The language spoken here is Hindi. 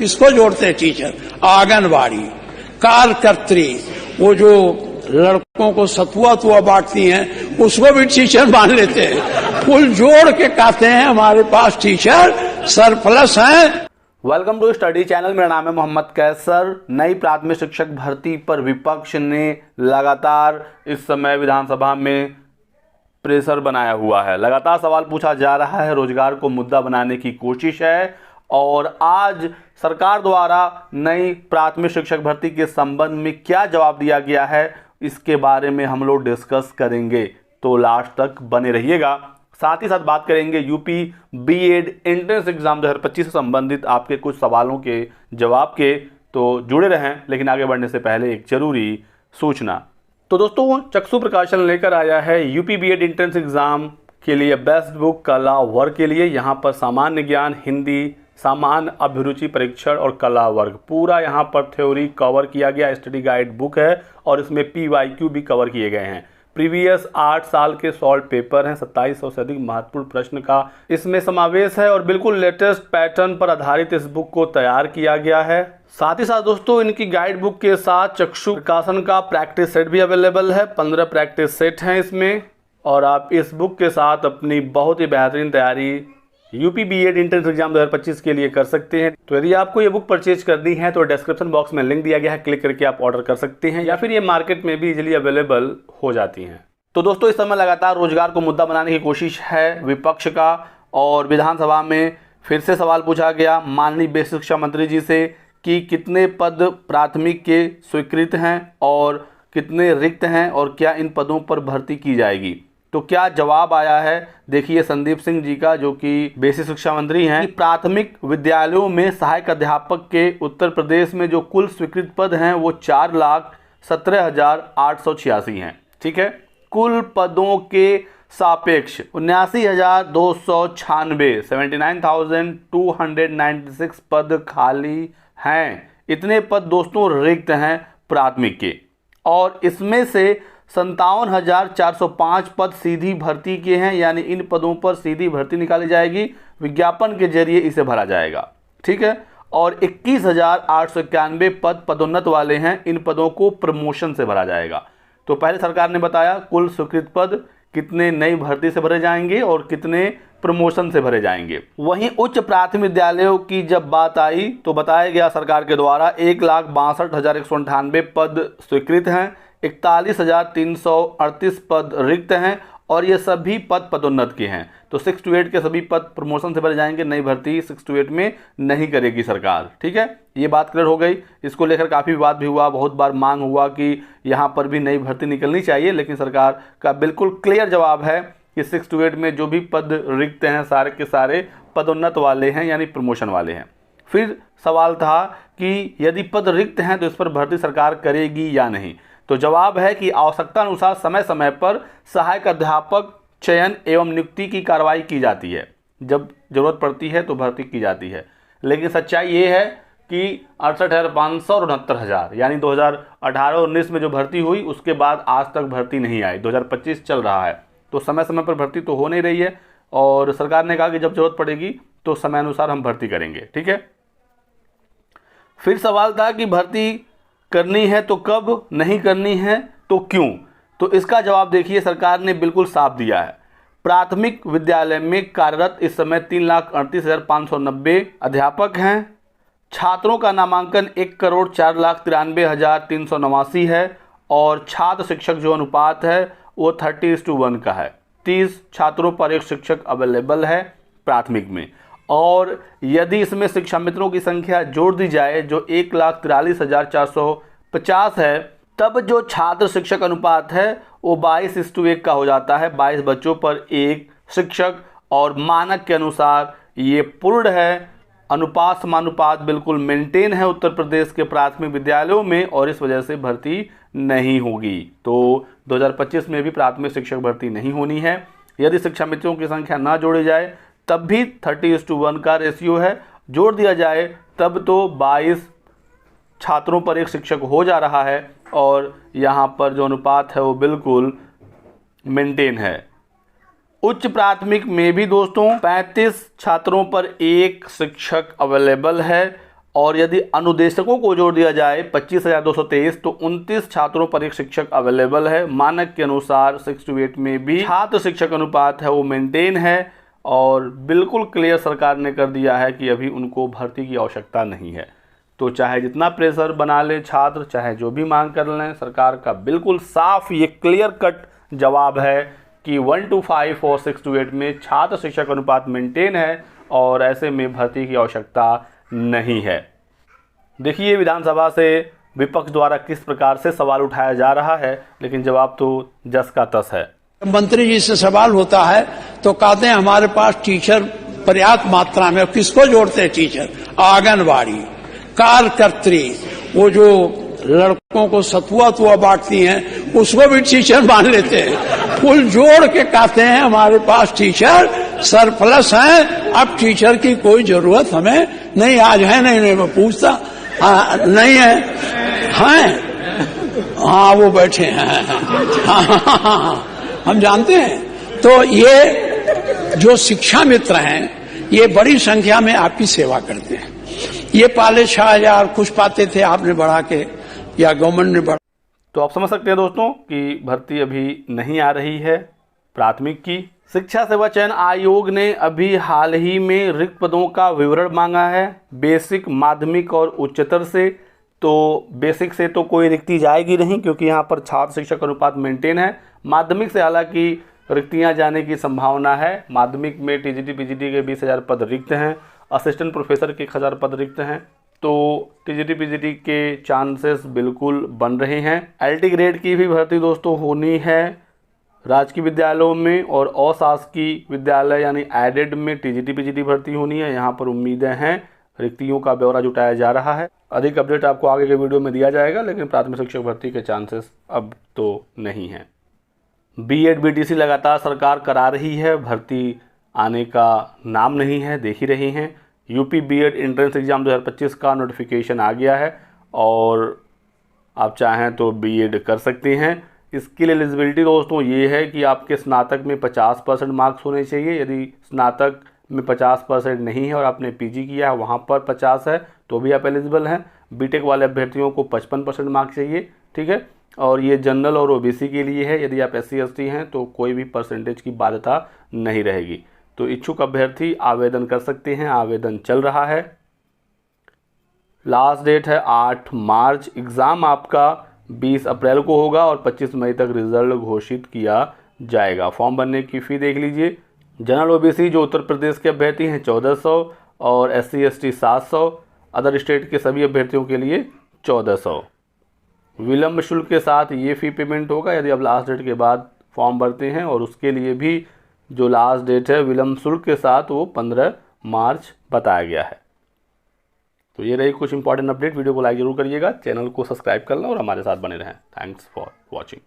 किसको जोड़ते हैं टीचर? आंगनबाड़ी कार्यकर्त्री, वो जो लड़कों को सतुआ तुआ बांटती हैं उसको भी टीचर मान लेते हैं। कुल जोड़ के कहते हैं हमारे पास टीचर सरप्लस हैं। Welcome to study channel. मेरा नाम है मोहम्मद कैसर। नई प्राथमिक शिक्षक भर्ती पर विपक्ष ने लगातार इस समय विधानसभा में प्रेशर बनाया हुआ है। लगातार सवाल पूछा जा रहा है, रोजगार को मुद्दा बनाने की कोशिश है। और आज सरकार द्वारा नई प्राथमिक शिक्षक भर्ती के संबंध में क्या जवाब दिया गया है, इसके बारे में हम लोग डिस्कस करेंगे, तो लास्ट तक बने रहिएगा। साथ ही साथ बात करेंगे यूपी बीएड एंट्रेंस एग्जाम 2025 से संबंधित आपके कुछ सवालों के जवाब के, तो जुड़े रहें। लेकिन आगे बढ़ने से पहले एक जरूरी सूचना। तो दोस्तों, चक्षु प्रकाशन लेकर आया है यूपी बीएड एंट्रेंस एग्जाम के लिए बेस्ट बुक कला वर्ग के लिए। यहाँ पर सामान्य ज्ञान, हिंदी, सामान्य अभिरुचि परीक्षण और कला वर्ग पूरा यहाँ पर थ्योरी कवर किया गया। स्टडी गाइड बुक है और इसमें PYQ भी कवर किए गए हैं। प्रीवियस 8 साल के सॉल्व पेपर हैं, 2700 से अधिक महत्वपूर्ण प्रश्न का इसमें समावेश है और बिल्कुल लेटेस्ट पैटर्न पर आधारित इस बुक को तैयार किया गया है। साथ ही साथ दोस्तों, इनकी गाइड बुक के साथ चक्षु प्रकाशन का प्रैक्टिस सेट भी अवेलेबल है। 15 प्रैक्टिस सेट हैं इसमें और आप इस बुक के साथ अपनी बहुत ही बेहतरीन तैयारी यूपी बीएड एंट्रेंस एग्जाम 2025 के लिए कर सकते हैं। तो यदि आपको ये बुक परचेज करनी है तो डिस्क्रिप्शन बॉक्स में लिंक दिया गया है, क्लिक करके आप ऑर्डर कर सकते हैं या फिर ये मार्केट में भी इजीली अवेलेबल हो जाती हैं। तो दोस्तों, इस समय लगातार रोजगार को मुद्दा बनाने की कोशिश है विपक्ष का और विधानसभा में फिर से सवाल पूछा गया माननीय बेसिक शिक्षा मंत्री जी से कि कितने पद प्राथमिक के स्वीकृत हैं और कितने रिक्त हैं और क्या इन पदों पर भर्ती की जाएगी। तो क्या जवाब आया है, देखिए संदीप सिंह जी का, जो कि बेसिक शिक्षा मंत्री हैं, कि प्राथमिक विद्यालयों में सहायक अध्यापक के उत्तर प्रदेश में जो कुल स्वीकृत पद हैं वो 4,17,886 हैं। ठीक है, कुल पदों के सापेक्ष 79,296 79,296 पद खाली हैं। इतने पद दोस्तों रिक्त हैं प्राथमिक के और इसमें से 57,405 पद सीधी भर्ती के हैं, यानी इन पदों पर सीधी भर्ती निकाली जाएगी, विज्ञापन के जरिए इसे भरा जाएगा। ठीक है, और 21,891 पद पदोन्नत वाले हैं, इन पदों को प्रमोशन से भरा जाएगा। तो पहले सरकार ने बताया कुल स्वीकृत पद कितने नई भर्ती से भरे जाएंगे और कितने प्रमोशन से भरे जाएंगे। वहीं उच्च प्राथमिक विद्यालयों की जब बात आई तो बताया गया सरकार के द्वारा 1,62,198 पद स्वीकृत हैं, 41,338 पद रिक्त हैं और ये सभी पद पदोन्नत के हैं। तो 6 to 8 के सभी पद प्रमोशन से भरे जाएंगे, नई भर्ती 6 to 8 में नहीं करेगी सरकार। ठीक है, ये बात क्लियर हो गई। इसको लेकर काफ़ी विवाद भी हुआ, बहुत बार मांग हुआ कि यहाँ पर भी नई भर्ती निकलनी चाहिए, लेकिन सरकार का बिल्कुल क्लियर जवाब है कि 6 to 8 में जो भी पद रिक्त हैं सारे के सारे पदोन्नत वाले हैं, यानी प्रमोशन वाले हैं। फिर सवाल था कि यदि पद रिक्त हैं तो इस पर भर्ती सरकार करेगी या नहीं। तो जवाब है कि आवश्यकता अनुसार समय समय पर सहायक अध्यापक चयन एवं नियुक्ति की कार्रवाई की जाती है। जब जरूरत पड़ती है तो भर्ती की जाती है। लेकिन सच्चाई ये है कि 68,500 और 69,000 यानी 2018-19 में जो भर्ती हुई उसके बाद आज तक भर्ती नहीं आई। 2025 चल रहा है तो समय समय पर भर्ती तो हो नहीं रही है और सरकार ने कहा कि जब जरूरत पड़ेगी तो समय अनुसार हम भर्ती करेंगे। ठीक है, फिर सवाल था कि भर्ती करनी है तो कब, नहीं करनी है तो क्यों। तो इसका जवाब देखिए सरकार ने बिल्कुल साफ दिया है। प्राथमिक विद्यालय में कार्यरत इस समय 3,38,590 अध्यापक हैं। छात्रों का नामांकन 1,04,93,389 है और छात्र शिक्षक जो अनुपात है वो 30:1 का है। 30 छात्रों पर एक शिक्षक अवेलेबल है प्राथमिक में। और यदि इसमें शिक्षा मित्रों की संख्या जोड़ दी जाए जो 1,43,450 है, तब जो छात्र शिक्षक अनुपात है वो 22:1 का हो जाता है। 22 बच्चों पर एक शिक्षक और मानक के अनुसार ये पूर्ण है। अनुपात समानुपात बिल्कुल मेंटेन है उत्तर प्रदेश के प्राथमिक विद्यालयों में और इस वजह से भर्ती नहीं होगी। तो 2025 में भी प्राथमिक शिक्षक भर्ती नहीं होनी है। यदि शिक्षा मित्रों की संख्या ना जोड़ी जाए तब भी 30:1 का रेशियो है, जोड़ दिया जाए तब तो 22 छात्रों पर एक शिक्षक हो जा रहा है और यहाँ पर जो अनुपात है वो बिल्कुल मेंटेन है। उच्च प्राथमिक में भी दोस्तों 35 छात्रों पर एक शिक्षक अवेलेबल है और यदि अनुदेशकों को जोड़ दिया जाए 25,223 तो 29 छात्रों पर एक शिक्षक अवेलेबल है। मानक के अनुसार 6:8 में भी छात्र शिक्षक अनुपात है वो मेंटेन है और बिल्कुल क्लियर सरकार ने कर दिया है कि अभी उनको भर्ती की आवश्यकता नहीं है। तो चाहे जितना प्रेशर बना ले छात्र, चाहे जो भी मांग कर लें, सरकार का बिल्कुल साफ ये क्लियर कट जवाब है कि 1:5 और 6:8 में छात्र शिक्षक अनुपात मेंटेन है और ऐसे में भर्ती की आवश्यकता नहीं है। देखिए विधानसभा से विपक्ष द्वारा किस प्रकार से सवाल उठाया जा रहा है, लेकिन जवाब तो जस का तस है। मंत्री जी से सवाल होता है तो कहते हैं हमारे पास टीचर पर्याप्त मात्रा में। किसको जोड़ते हैं टीचर? आंगनबाड़ी कार्यकर्त्री, वो जो लड़कों को सतुआ बांटती हैं उसको भी टीचर मान लेते हैं। कुल जोड़ के कहते हैं हमारे पास टीचर सरप्लस हैं, अब टीचर की कोई जरूरत हमें नहीं। आज है नहीं मैं पूछता, नहीं है, हैं, हाँ वो बैठे हैं, हम जानते हैं। तो ये जो शिक्षा मित्र हैं ये बड़ी संख्या में आपकी सेवा करते हैं। ये पहले 6,000 कुछ पाते थे, आपने बढ़ा के या गवर्नमेंट ने बढ़ा। तो आप समझ सकते हैं दोस्तों कि भर्ती अभी नहीं आ रही है प्राथमिक की। शिक्षा सेवा चयन आयोग ने अभी हाल ही में रिक्त पदों का विवरण मांगा है बेसिक, माध्यमिक और उच्चतर से। तो बेसिक से तो कोई रिक्ति जाएगी नहीं क्योंकि यहाँ पर छात्र शिक्षक अनुपात मेंटेन है। माध्यमिक से हालांकि रिक्तियाँ जाने की संभावना है। माध्यमिक में टीजीटी पीजीटी के 20,000 पद रिक्त हैं, असिस्टेंट प्रोफेसर के 1,000 पद रिक्त हैं। तो टीजीटी पीजीटी के चांसेस बिल्कुल बन रहे हैं। एलटी ग्रेड की भी भर्ती दोस्तों होनी है राजकीय विद्यालयों में, और अशासकीय विद्यालय यानी एडेड में टीजीटी पीजीटी भर्ती होनी है। यहाँ पर उम्मीदें हैं, रिक्तियों का ब्यौरा जुटाया जा रहा है। अधिक अपडेट आपको आगे के वीडियो में दिया जाएगा, लेकिन प्राथमिक शिक्षक भर्ती के चांसेस अब तो नहीं हैं। बीएड बीटीसी लगातार सरकार करा रही है, भर्ती आने का नाम नहीं है, देख ही रही हैं। यूपी बीएड एंट्रेंस एग्जाम 2025 का नोटिफिकेशन आ गया है और आप चाहें तो बीएड कर सकते हैं। इसके लिए एलिजिबिलिटी दोस्तों ये है कि आपके स्नातक में 50% मार्क्स होने चाहिए। यदि स्नातक में 50% नहीं है और आपने पीजी किया है वहाँ पर 50 है तो भी आप एलिजिबल हैं। बीटेक वाले अभ्यर्थियों को 55% मार्क्स चाहिए, ठीक है। और ये जनरल और ओबीसी के लिए है। यदि आप SC ST हैं तो कोई भी परसेंटेज की बाध्यता नहीं रहेगी। तो इच्छुक अभ्यर्थी आवेदन कर सकते हैं, आवेदन चल रहा है। लास्ट डेट है 8 मार्च। एग्ज़ाम आपका 20 अप्रैल को होगा और 25 मई तक रिजल्ट घोषित किया जाएगा। फॉर्म भरने की फ़ी देख लीजिए। जनरल ओबीसी जो उत्तर प्रदेश के अभ्यर्थी हैं 1400 और SC ST 700, अदर स्टेट के सभी अभ्यर्थियों के लिए 1400। विलम्ब शुल्क के साथ ये फ़ी पेमेंट होगा यदि आप लास्ट डेट के बाद फॉर्म भरते हैं, और उसके लिए भी जो लास्ट डेट है विलम्ब शुल्क के साथ वो 15 मार्च बताया गया है। तो ये रही कुछ इंपॉर्टेंट अपडेट। वीडियो को लाइक जरूर करिएगा, चैनल को सब्सक्राइब करना और हमारे साथ बने रहें। Thanks for watching.